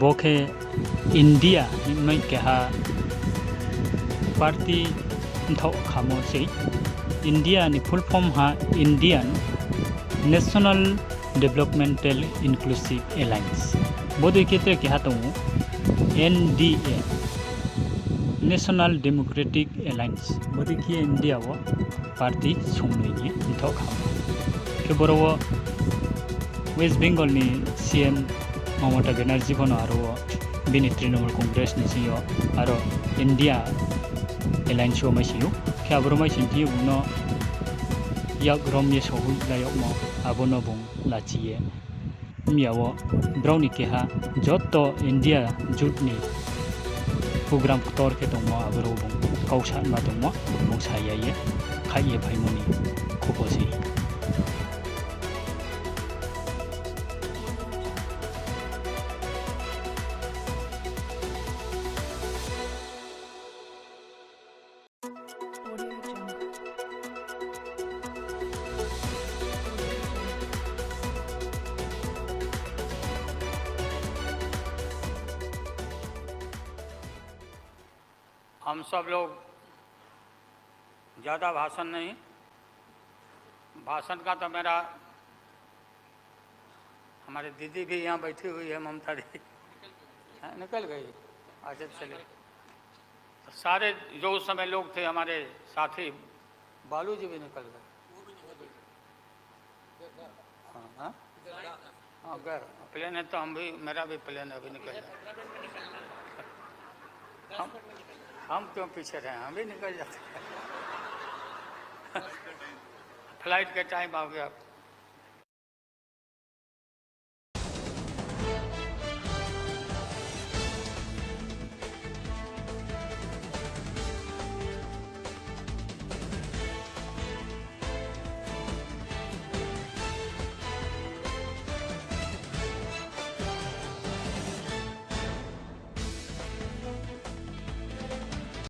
बोखे India में कहा party थो खामो से इंडिया नि फुल फॉर्म हा Indian national developmental inclusive alliance बोधे केते कहा तो एनडीए नेशनल डेमोक्रेटिक अलायंस बोधे कि इंडिया वो पार्टी सुमनी थो खामो के बरो वेस्ट बेंगल नि सीएम ममता बनर्जी को आरो बिनि तृणमूल कांग्रेस नि सियो आरो इंडिया अलायंस में सियो के आबरो मै सिंथि उनो याक रमये सहु लायक म आबोनो बुं लाचिए मियावो ब्राउनी केहा जत्तो इंडिया जुटनि प्रोग्राम तोर के दङ आबरो बुं काउसा मा दङ बुं सायाये खाइए भाइमोनि खबोसि हम सब लोग ज़्यादा भाषण नहीं, भाषण का तो मेरा हमारी दीदी भी यहाँ बैठी हुई है, ममता दी निकल गई। अच्छा चले तो सारे जो उस समय लोग थे हमारे साथी, बालू जी भी निकल गए। हाँ हाँ हाँ गैर प्लेन है तो हम भी, मेरा भी प्लेन अभी निकल जाए। हम क्यों पीछे रहे, हम भी निकल जाते हैं। फ्लाइट का टाइम आ गया।